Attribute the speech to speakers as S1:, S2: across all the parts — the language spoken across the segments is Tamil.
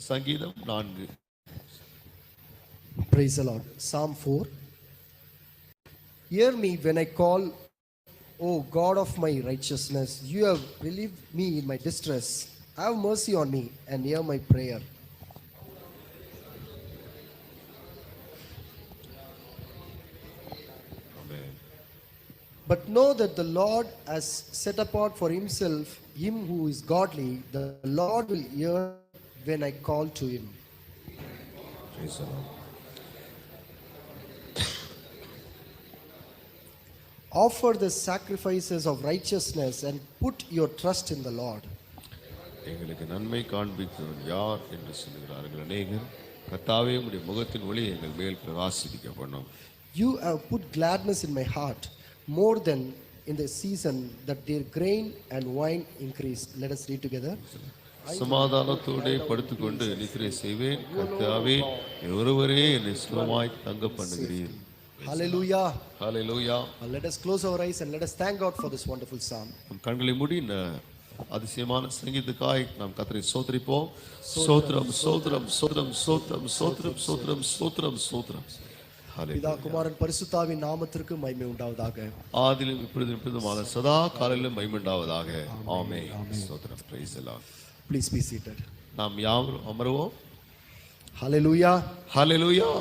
S1: சங்கீதம் 4.
S2: Praise the Lord. Psalm 4. Hear me when I call, O God of my righteousness. You have relieved me in my distress. Have mercy on me and hear my prayer.
S1: Amen.
S2: But know that the Lord has set apart for himself him who is godly. The Lord will hear when I call to him.
S1: Praise the Lord.
S2: Offer the sacrifices of righteousness and put your trust in the Lord.
S1: எங்களுக்கு நன்மை காண்பித்தவன் யார் என்று சொல்லுகிறார்கள் அநேகர். கர்த்தாவே உம்முடைய முகத்தின் ஒளி எங்கள் மேல் பிரகாசிக்க பண்ணும்.
S2: You have put gladness in my heart more than in the season that their grain and wine increased. Let us read together.
S1: சமாதானத்தோடே படுத்துக்கொண்டு நித்திரை செய்வேன். கர்த்தாவே ஒருவரே என்னை சுகமாய் தங்க பண்ணுகிறீர்.
S2: Hallelujah.
S1: Hallelujah.
S2: Let us close our eyes and let us thank God for this wonderful psalm.
S1: நம் கண்களை மூடி அதிசயமான சங்கீதத்துக்காய் நாம் கர்த்தரை ஸ்தோத்திரிப்போம். ஸ்தோத்திரம் ஸ்தோத்திரம் ஸ்தோத்திரம் ஸ்தோத்திரம் ஸ்தோத்திரம் ஸ்தோத்திரம் ஸ்தோத்திரம் ஸ்தோத்திரம்.
S2: பிதா குமாரன் பரிசுத்தாவின் நாமத்திற்கு மகிமை உண்டாவதாக.
S1: ஆதியிலும் இப்பொழுதும் எப்பொழுதுமாக சதா காலங்களிலும் மகிமை உண்டாவதாக. ஆமென். ஸ்தோத்திரம். Praise the Lord.
S2: Please be seated.
S1: நாம் யாவரும் அமருவோம்.
S2: Hallelujah.
S1: Hallelujah.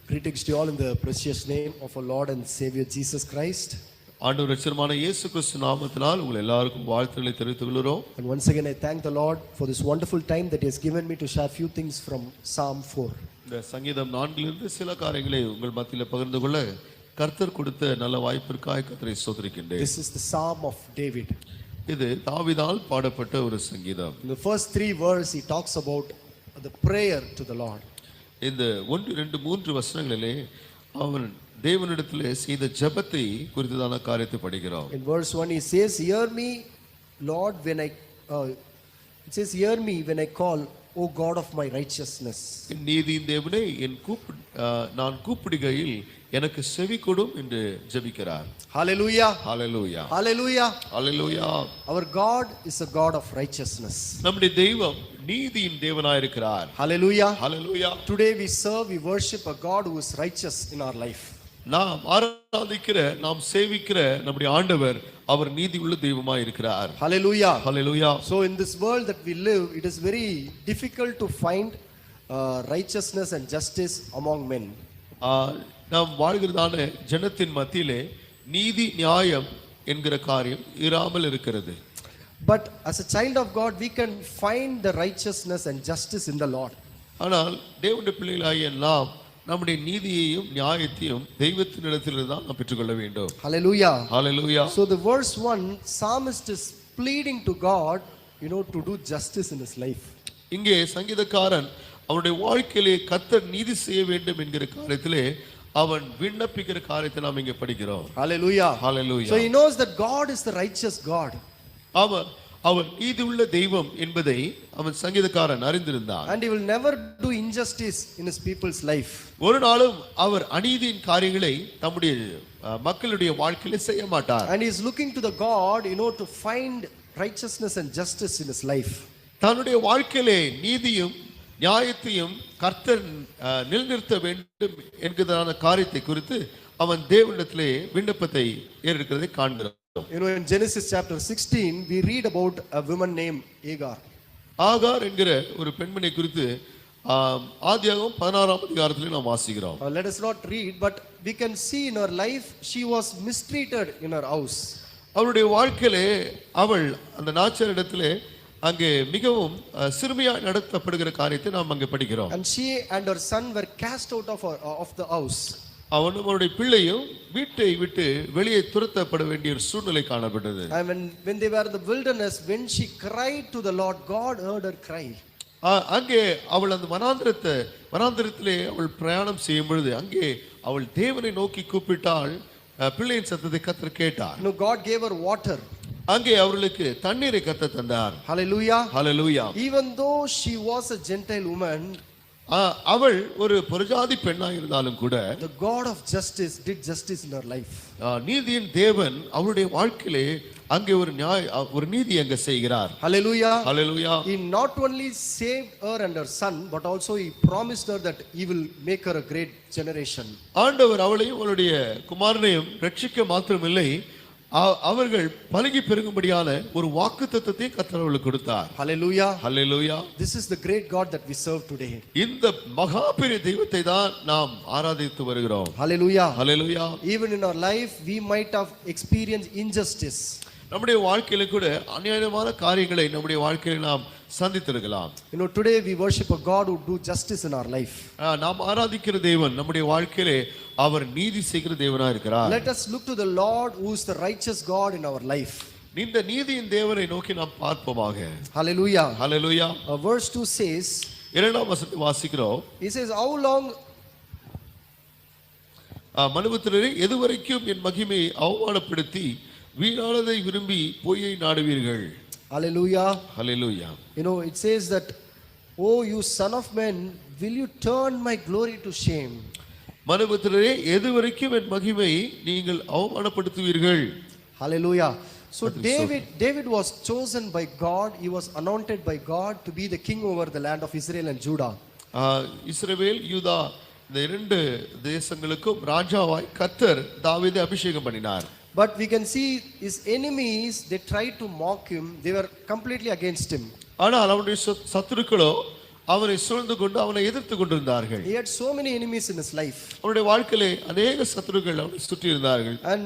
S2: Greetings to you all in the precious name of our Lord and Savior Jesus Christ.
S1: ஆண்டவர் இரட்சகருமான இயேசு கிறிஸ்து நாமத்தினால் உங்கள் எல்லாருக்கும் வாழ்த்துக்களை தெரிவித்துக் கொள்கிறோம்.
S2: And once again I thank the Lord for this wonderful time that He has given me to share few things from Psalm 4.
S1: இந்த சங்கீதம் 4 சில காரியங்களை உங்கள் மத்தியில் பகிர்ந்து கொள்ள கர்த்தர் கொடுத்த நல்ல வாய்ப்பிற்காக கர்த்தரை ஸ்தோத்திரிக்கின்றேன்.
S2: This is the Psalm of David.
S1: இது தாவீதால் பாடப்பட்ட ஒரு சங்கீதம்.
S2: In the first 3 verses he talks about the prayer to the Lord.
S1: இந்த 1, 2, 3 வசனங்களிலே அவன் தேவனிடத்திலே செய்த ஜெபத்தை குறித்ததான காரியத்தை படிக்கிறோம்.
S2: In verse 1 he says, hear me Lord when I it says hear me when I call, O God of my righteousness.
S1: நீதியின் தேவனே நான் கூப்பிடுகையில் எனக்கு செவி கொடும் என்று ஜெபிக்கிறார்.
S2: Hallelujah.
S1: Hallelujah.
S2: Hallelujah.
S1: Hallelujah.
S2: Our God is a God of righteousness.
S1: நம்முடைய தெய்வம் நீதியின் தேவனாய் இருக்கிறார்.
S2: Hallelujah.
S1: Hallelujah.
S2: Today we serve, we worship a God who is righteous in our life.
S1: நாம் ஆராதிக்கிற, நாம் சேவிக்கிற நம்முடைய ஆண்டவர் அவர் நீதி உள்ள தெய்வமாய் இருக்கிறார்.
S2: Hallelujah.
S1: Hallelujah.
S2: So in this world that we live, it is very difficult to find righteousness and justice among men.
S1: நாம் வாழ்கிறதான ஜனத்தின் மத்தியிலே நீதி நியாயம் என்கிற காரியம் இராமல் இருக்கிறது.
S2: But as a child of God we can find the righteousness and justice in the Lord.
S1: ஆனால் தேவனுடைய பிள்ளைகளாகிய நாம் நம்முடைய நீதியையும் நியாயத்தையும் தெய்வத்தினிடத்திலிருந்து தான் நாம் பெற்றுக்கொள்ள வேண்டும்.
S2: Hallelujah.
S1: Hallelujah.
S2: So the verse 1, psalmist is pleading to God, to do justice in his life.
S1: இங்கே சங்கீதக்காரன் அவனுடைய வாழ்க்கையிலே கர்த்தர் நீதி செய்ய வேண்டும் என்கிற காரியத்திலே அவன் விண்ணப்பிக்கிற காரியத்தை நாம் இங்கே படிக்கிறோம்.
S2: Hallelujah.
S1: Hallelujah.
S2: So he knows that God is the righteous God.
S1: அவர் நீதி உள்ள தெய்வம் என்பதை அவன் சங்கீதக்காரன் அறிந்திருந்தான்.
S2: And he will never do injustice in his people's life.
S1: ஒரு நாளும் அவர் அநீதியின் காரியங்களை தம்முடைய மக்களுடைய வாழ்க்கையிலே செய்ய மாட்டார்.
S2: And he is looking to the God, to find righteousness and justice in his life.
S1: தன்னுடைய வாழ்க்கையிலே நீதியும் நியாயத்தையும் கர்த்தர் நிலைநிறுத்த வேண்டும் என்கிறதான காரியத்தை குறித்து அவன் தேவனிடத்திலே விண்ணப்பத்தை ஏறெடுக்கிறதை காண்கிறோம்.
S2: In Genesis chapter 16 we read about a woman named Hagar.
S1: ஆகார் என்கிற ஒரு பெண்மணி குறித்து ஆதியாகமம் 16ஆம் அதிகாரத்திலே நாம் வாசிக்கிறோம்.
S2: Let us not read, but we can see in her life she was mistreated in her house.
S1: அவளுடைய வாழ்க்கையிலே அவள் அந்த நாச்சியாரிடத்திலே அங்கே மிகவும் சிறுமையாய் நடத்தப்படுகிற காரியத்தை நாம் அங்கே படிக்கிறோம்.
S2: And she and her son were cast out of the house.
S1: அவனும் அவருடைய பிள்ளையும் வீட்டை விட்டு வெளியே துரத்தப்பட வேண்டிய ஒரு சூழ்நிலை காணப்பட்டது.
S2: And when they were in the wilderness, when she cried to the Lord, God heard her cry.
S1: அங்கே அவள் அந்த வனாந்திரத்திலே அவள் பிரயாணம் செய்யும் பொழுது அங்கே அவள் தேவனை நோக்கி கூப்பிட்டாள். பிள்ளையின் சத்தத்தை கர்த்தர் கேட்டார்.
S2: God gave her water.
S1: அங்கே அவர்களுக்கு தண்ணீரை கர்த்தர் தந்தார்.
S2: Hallelujah.
S1: Hallelujah.
S2: Even though she was a Gentile woman,
S1: அவள் ஒரு புறஜாதி பெண்ணாக இருந்தாலும் கூட
S2: the God of justice did justice in her life.
S1: நீதியின் தேவன் அவளுடைய வாழ்க்கையிலே அங்கே ஒரு நீதி அங்க செய்கிறார்.
S2: Hallelujah.
S1: Hallelujah.
S2: He not only saved her and her son, but also he promised her that he will make her a great generation.
S1: ஆண்டவர் அவளையும் அவளுடைய குமாரனையும் ரட்சிக்க மாத்திரமில்லை, அவர்கள் பலுகி பெருகும்படியான ஒரு வாக்குத்தத்தத்தை கர்த்தர் அவளுக்கு கொடுத்தார்.
S2: Hallelujah.
S1: Hallelujah.
S2: This is the great God that we serve today.
S1: இந்த மகா பெரிய தெய்வத்தை தான் நாம் ஆராதித்து வருகிறோம்.
S2: Hallelujah.
S1: Hallelujah.
S2: Even in our life we might have experienced injustice.
S1: நம்முடைய வாழ்க்கையில கூட அநியாயமான காரியங்களை நம்முடைய வாழ்க்கையில் நாம் சந்தித்திருக்கலாம்.
S2: Today we worship a God who do justice in our life.
S1: நாம் ஆராதிக்கிற தேவன் நம்முடைய வாழ்க்கையிலே அவர் நீதி செய்கிற தேவனா இருக்கிறார்.
S2: Let us look to the Lord who is the righteous God in our life.
S1: இந்த நீதியின் தேவனை நோக்கி நாம் பார்ப்போமாக.
S2: Hallelujah.
S1: ஹல்லேலூயா.
S2: Verse 2 says,
S1: இரண்டாம் வசனத்தை வாசிக்கிறோம்.
S2: He says, how long
S1: மனுபுத்திரரே, எதுவரைக்கும் என் மகிமையை அவமானப்படுத்தி வீணானதை விரும்பி பொய்யை நாடுவீர்கள்?
S2: Hallelujah.
S1: Hallelujah.
S2: It says that, oh you son of man, will you turn my glory to shame?
S1: மனுபுத்திரரே, எதுவரைக்கும் என் மகிமையை நீங்கள் அவமானப்படுத்துவீர்கள்?
S2: Hallelujah. So David was chosen by God. He was anointed by God to be the king over the land of Israel and Judah.
S1: இஸ்ரவேல் யூதா இந்த இரண்டு தேசங்களுக்கும் ராஜாவாய் கர்த்தர் தாவீதை அபிஷேகம் பண்ணினார்.
S2: But we can see his enemies, they tried to mock him. They were completely against him.
S1: ஆனால் அவனுடைய சத்துருக்களோ அவனை சூழ்ந்து கொண்டு அவனை எதிர்த்து கொண்டிருந்தார்கள்.
S2: He had so many enemies in his life.
S1: அவனுடைய வாழ்க்கையிலே அநேக சத்துருக்கள் அவனை சுற்றி இருந்தார்கள்.
S2: And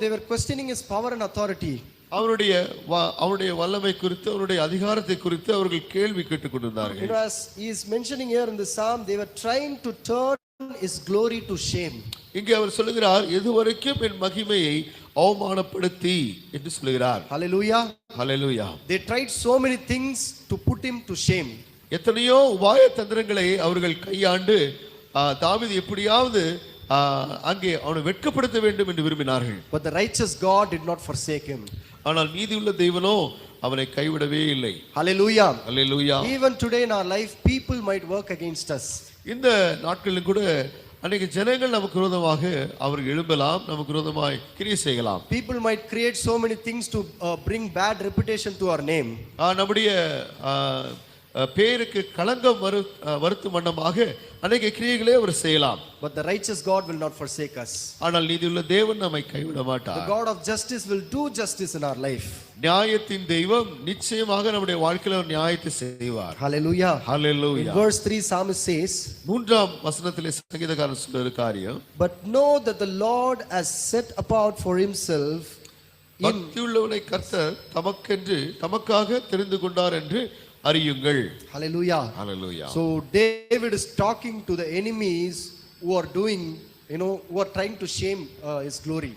S2: they were questioning his power and authority.
S1: அவனுடைய வல்லமை குறித்து அவனுடைய அதிகாரத்தை குறித்து அவர்கள் கேள்வி கேட்டுக் கொண்டிருந்தார்கள்.
S2: As he is mentioning here in the psalm, they were trying to turn his glory to shame.
S1: இங்கே அவர் சொல்லுகிறார், எதுவரைக்கும் என் மகிமையை அவமானப்படுத்தி என்று சொல்லுகிறார்.
S2: Hallelujah.
S1: Hallelujah.
S2: They tried so many things to put him to shame.
S1: எத்தனையோ உபாய தந்திரங்களை அவர்கள் கையாண்டு தாவீது எப்படியாவது அங்கே அவனை வெட்கப்படுத்த வேண்டும் என்று விரும்பினார்கள்.
S2: But the righteous God did not forsake him.
S1: ஆனால் நீதியுள்ள தேவனோ அவனை கைவிடவே இல்லை.
S2: Hallelujah.
S1: Hallelujah.
S2: Even today in our life people might work against us.
S1: இந்த நாட்களிலும் கூட அநேக ஜனங்கள் நமக்கு விரோதமாக அவர்கள் எழும்பலாம், நமக்கு விரோதமாய் கிரியை செய்யலாம்.
S2: People might create so many things to bring bad reputation to our name.
S1: நம்முடைய பேருக்கு களங்கம் வருத்தும் வண்ணமாக அநேக கிரியைகளை அவர் செய்யலாம்.
S2: But the righteous God will not forsake us.
S1: ஆனால் நீதியுள்ள தேவன் நம்மை கைவிட மாட்டார்.
S2: The God of justice will do justice in our life.
S1: நியாயத்தின் தெய்வம் நிச்சயமாக நம்முடைய வாழ்க்கையில ஒரு நியாயத்தை செய்வார்.
S2: Hallelujah.
S1: Hallelujah.
S2: In verse 3 psalmist says,
S1: மூன்றாம் வசனத்திலே சங்கீதக்காரன் சொல்ற காரியம்,
S2: but know that the Lord has set apart for himself
S1: பக்தியுள்ளவனை கர்த்தர் தமக்காக தெரிந்து கொண்டார் என்று அறியுங்கள்.
S2: Hallelujah.
S1: Hallelujah.
S2: So David is talking to the enemies who are doing, who are trying to shame his glory.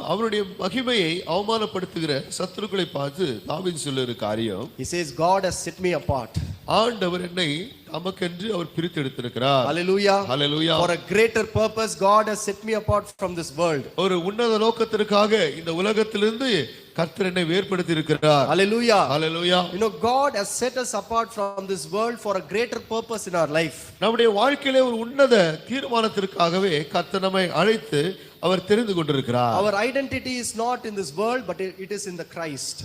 S1: அவருடைய மகிமையை அவமானப்படுத்துகிற சத்துருக்களை பார்த்து தாவீது சொல்லுகிற காரியம்,
S2: he says, God has set me apart.
S1: ஆண்டவர் என்னை தமக்கென்று அவர் பிரித்து எடுத்திருக்கிறார்.
S2: Hallelujah.
S1: Hallelujah.
S2: For a greater purpose God has set me apart from this world.
S1: ஒரு உன்னத நோக்கத்திற்காக இந்த உலகத்திலிருந்து கர்த்தர் என்னை வேர்படுத்தி இருக்கிறார்.
S2: Hallelujah.
S1: Hallelujah.
S2: God has set us apart from this world for a greater purpose in our life.
S1: நம்முடைய வாழ்க்கையிலே ஒரு உன்னத தீர்மானத்திற்காகவே கர்த்தர் நம்மை அழைத்து அவர் தெரிந்து கொண்டிருக்கிறார்.
S2: Our identity is not in this world, but it is in the Christ.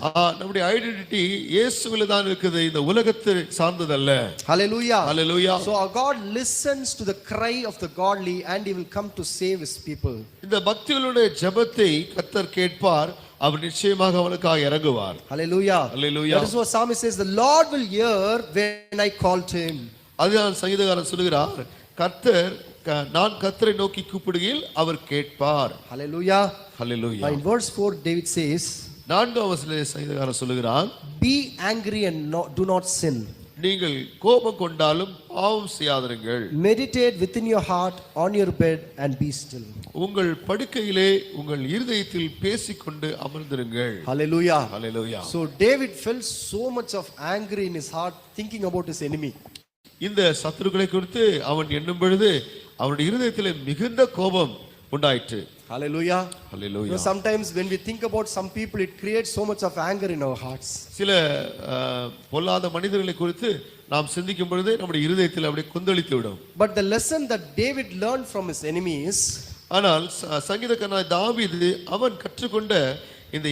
S1: நம்முடைய ஐடென்டிட்டி இயேசுவிலே தான் இருக்குது, இந்த உலகத்தை சார்ந்ததல்ல.
S2: Hallelujah.
S1: Hallelujah.
S2: So our God listens to the cry of the godly and he will come to save his people.
S1: இந்த பக்தியுடைய ஜெபத்தை கர்த்தர் கேட்பார், அவர் நிச்சயமாக அவனுக்காக இறங்குவார்.
S2: Hallelujah.
S1: Hallelujah.
S2: That is what psalmist says, the Lord will hear when I call to him.
S1: அதுதான் சங்கீதக்காரன் சொல்கிறார், நான் கர்த்தரை நோக்கி கூப்பிடுகையில் அவர் கேட்பார்.
S2: Hallelujah.
S1: Hallelujah.
S2: In verse 4 David says,
S1: நான்காம் வசனத்திலே சங்கீதக்காரன் சொல்கிறான்,
S2: be angry and do not sin.
S1: நீங்கள் கோபம் கொண்டாலும் பாவம் செய்யாதிருங்கள்.
S2: Meditate within your heart on your bed and be still.
S1: உங்கள் படுக்கையிலே உங்கள் இருதயத்தில் பேசிக்கொண்டு அமர்ந்திருங்கள்.
S2: Hallelujah.
S1: Hallelujah.
S2: So David felt so much of anger in his heart thinking about his enemy.
S1: இந்த சத்துருக்களை குறித்து அவன் எண்ணும் பொழுது அவனுடைய இருதயத்திலே மிகுந்த கோபம் உண்டாயிற்று.
S2: Hallelujah.
S1: Hallelujah.
S2: Sometimes when we think about some people, it creates so much of anger in our hearts.
S1: சில பொல்லாத மனிதர்களை குறித்து நாம் சிந்திக்கும் பொழுது நம்முடைய இருதயத்தில் அப்படியே கொந்தளித்து விடும்.
S2: But the lesson that David learned from his enemies,
S1: ஆனால் சங்கீதக்காரனாகிய தாவீது அவன் கற்றுக்கொண்ட இந்த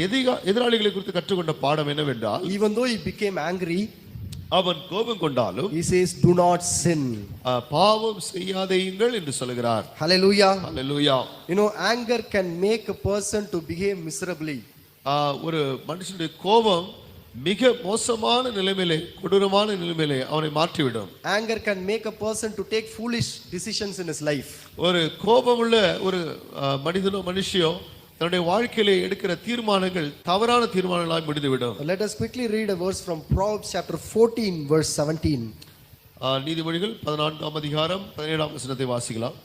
S1: எதிராளிகளை குறித்து கற்றுக்கொண்ட பாடம் என்னவென்றால்,
S2: even though he became angry,
S1: அவன் கோபம் கொண்டாலும்
S2: he says, do not sin.
S1: பாவம் செய்யாதேயுங்கள் என்று சொல்கிறார்.
S2: Hallelujah.
S1: Hallelujah.
S2: You know, anger can make a person to behave miserably.
S1: ஒரு மனுஷனுடைய கோபம் மிக மோசமான நிலைமையிலே, கொடூரமான நிலைமையிலே அவனை மாற்றிவிடும்.
S2: Anger can make a person to take foolish decisions in his life.
S1: ஒரு கோபமுள்ள ஒரு மனிதனோ மனுஷியோ தன்னுடைய வாழ்க்கையிலே எடுக்கிற தீர்மானங்கள் தவறான தீர்மானங்களாய் முடிந்துவிடும்.
S2: Let us quickly read a verse from Proverbs chapter 14 verse 17.
S1: நீதிமொழிகள் 14ஆம் அதிகாரம் 17ஆம் வசனத்தை வாசிக்கலாம்.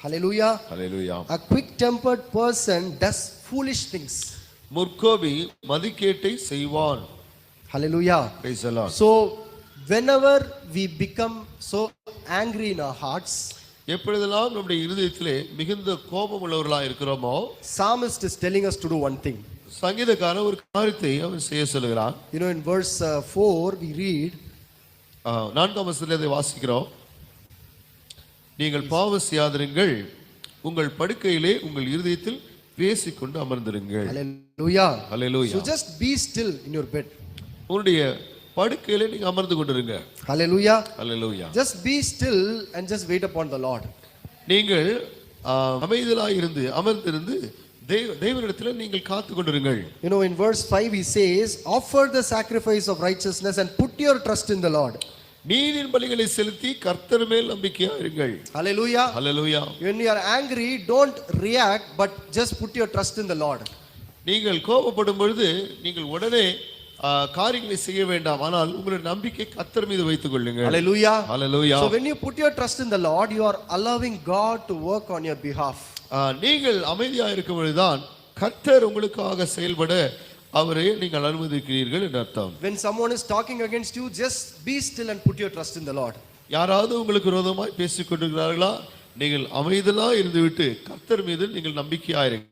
S2: Hallelujah.
S1: Hallelujah.
S2: A quick-tempered person does foolish things.
S1: முற்கோபி மதிகேட்டை செய்வான்.
S2: Hallelujah.
S1: Praise the Lord.
S2: So whenever we become so angry in our hearts,
S1: எப்பொழுதெல்லாம் நம்முடைய இருதயத்திலே மிகுந்த கோபம் உள்ளவர்களாக இருக்கிறோமோ,
S2: psalmist is telling us to do one thing.
S1: சங்கீதக்காரன் ஒரு காரியத்தை அவன் செய்ய சொல்கிறான்.
S2: You know, in verse 4 we read,
S1: 4ஆம் வசனத்திலே அதை வாசிக்கிறோம். நீங்கள் பாவம் செய்யாதிருங்கள், உங்கள் படுக்கையிலே உங்கள் இருதயத்தில் பேசிக்கொண்டு அமர்ந்திருங்கள்.
S2: Hallelujah.
S1: Hallelujah.
S2: So just be still in your bed.
S1: உங்களுடைய படுக்கையிலே நீங்க அமர்ந்து கொண்டிருங்க.
S2: Hallelujah.
S1: Hallelujah.
S2: Just be still and just wait upon the Lord.
S1: நீங்கள் அமைதியாய் இருந்து அமர்ந்திருந்து தேவனிடத்தில் நீங்கள் காத்து கொண்டிருங்கள்.
S2: You know, in verse 5 he says, offer the sacrifice of righteousness and put your trust in the Lord.
S1: நீதியின் பலிகளை செலுத்தி கர்த்தர் மேல் நம்பிக்கையா இருங்கள்.
S2: Hallelujah.
S1: Hallelujah.
S2: When you are angry, don't react, but just put your trust in the Lord.
S1: நீங்கள் கோபப்படும் பொழுது நீங்கள் உடனே காரியங்களை செய்ய வேண்டாம், ஆனால் உங்களுடைய நம்பிக்கை கர்த்தர் மீது வைத்துக் கொள்ளுங்கள்.
S2: Hallelujah.
S1: Hallelujah.
S2: So when you put your trust in the Lord, you are allowing God to work on your behalf.
S1: நீங்கள் அமைதியா இருக்கும் பொழுதுதான் கர்த்தர் உங்களுக்காக செயல்பட அவரை நீங்கள் அனுமதிக்கிறீர்கள் என்று அர்த்தம்.
S2: When someone is talking against you, just be still and put your trust in the Lord.
S1: யாராவது உங்களுக்கு விரோதமாய் பேசிக் கொண்டிருக்கிறார்களா, நீங்கள் அமைதியா இருந்துவிட்டு கர்த்தர் மீது நீங்கள் நம்பிக்கையா இருங்கள்.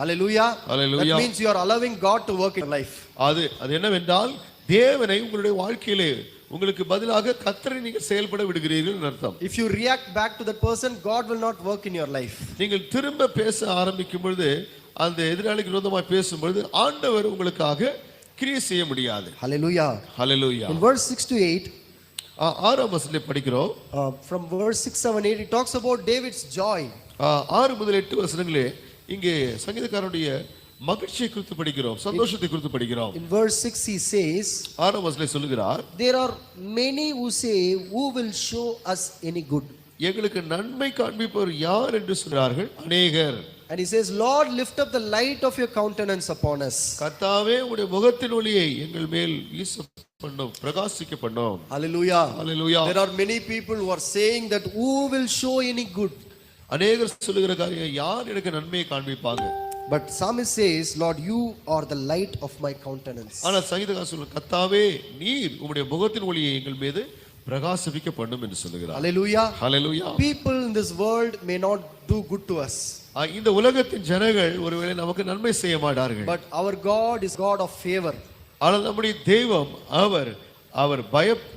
S2: Hallelujah.
S1: Hallelujah.
S2: That means you are allowing God to work in your life.
S1: அது என்னவென்றால் தேவனை உங்களுடைய வாழ்க்கையிலே உங்களுக்கு பதிலாக கர்த்தரை நீங்கள் செயல்பட விடுகிறீர்கள் என்று அர்த்தம்.
S2: If you react back to that person, God will not work in your life.
S1: நீங்கள் திரும்ப பேச ஆரம்பிக்கும் பொழுது, அந்த எதிராளிக்கு விரோதமாய் பேசும்பொழுது ஆண்டவர் உங்களுக்காக கிரியை செய்ய முடியாது.
S2: Hallelujah.
S1: Hallelujah.
S2: In verse 6 to 8,
S1: 6ஆம் வசனத்தை படிக்கிறோம்.
S2: from verse 6, 7, 8, it talks about David's joy.
S1: 6 முதல் 8 வசனங்களே இங்கே சங்கீதக்காரனுடைய மகிழ்ச்சியை குறித்து படிக்கிறோம், சந்தோஷத்தை குறித்து படிக்கிறோம்.
S2: In verse 6 he says,
S1: 6ஆம் வசனத்தில் சொல்லுகிறார்,
S2: there are many who say, who will show us any good?
S1: எங்களுக்கு நன்மை காண்பிப்பவர் யார் என்று சொல்கிறார்கள் அநேகர்.
S2: And he says, Lord, lift up the light of your countenance upon us.
S1: கர்த்தாவே உம்முடைய முகத்தின் ஒளியை எங்கள் மேல் வீச பண்ணும், பிரகாசிக்க பண்ணும்.
S2: Hallelujah.
S1: Hallelujah.
S2: There are many people who are saying that who will show any good?
S1: அநேகர் சொல்லுகிற காரியம், யார் எனக்கு நன்மையை காண்பிப்பாங்க?
S2: But psalmist says, Lord, you are the light of my countenance.
S1: ஆனா சங்கீதக்காரன் சொல்ற, கர்த்தாவே நீர் உம்முடைய முகத்தின் ஒளியை எங்கள் மீது பிரகாசிக்க பண்ணும் என்று சொல்லுகிறார்.
S2: Hallelujah.
S1: Hallelujah.
S2: People in this world may not do good to us.
S1: இந்த உலகத்தின் ஜனங்கள் ஒருவேளை நமக்கு நன்மை செய்ய மாட்டார்கள்.
S2: But our God is God of favor.
S1: ஆனால் நம்முடைய தெய்வம் அவர்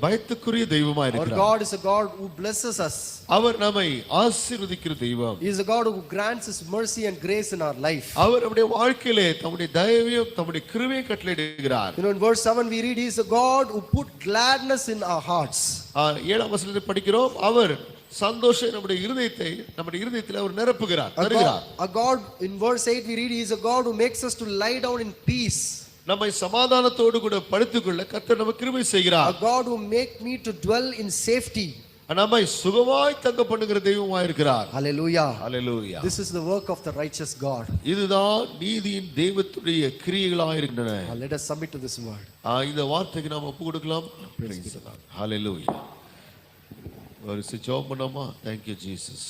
S1: பயத்துக்குரிய தெய்வமா
S2: Our
S1: இருக்கிறார்.
S2: God is a God who blesses us.
S1: அவர் நம்மை ஆசீர்வதிக்கிற தெய்வம்.
S2: He is a God who grants his mercy and grace in our life.
S1: அவர் நம்முடைய வாழ்க்கையிலே தம்முடைய தயவையும் தம்முடைய கிருபையை கட்டளையிடுகிறார்.
S2: You know, in verse 7 we read, he is a God who put gladness in our hearts.
S1: 7ஆம் வசனத்தை படிக்கிறோம், அவர் சந்தோஷம் நம்முடைய இருதயத்தில் அவர் நிரப்புகிறார், தருகிறார்.
S2: A God, in verse 8 we read, he is a God who makes us to lie down in peace.
S1: நம்மை சமாதானத்தோடு கூட படுத்துக்கொள்ள கர்த்தர் நமக்கு கிருபை செய்கிறார்.
S2: A God who make me to dwell in safety.
S1: நம்மை சுகமாய் தங்க பண்ணுகிற தெய்வமாய் இருக்கிறார்.
S2: Hallelujah.
S1: Hallelujah.
S2: This is the work of the righteous God.
S1: இதுதான் நீதியின் தெய்வத்துடைய கிரியைகளாய் இருக்கின்றன.
S2: Let us submit to this word.
S1: இந்த வார்த்தைக்கு நாம் ஒப்பு கொடுக்கலாம். Hallelujah. ஒரு ஜெபம் பண்ணோமா? Thank you Jesus.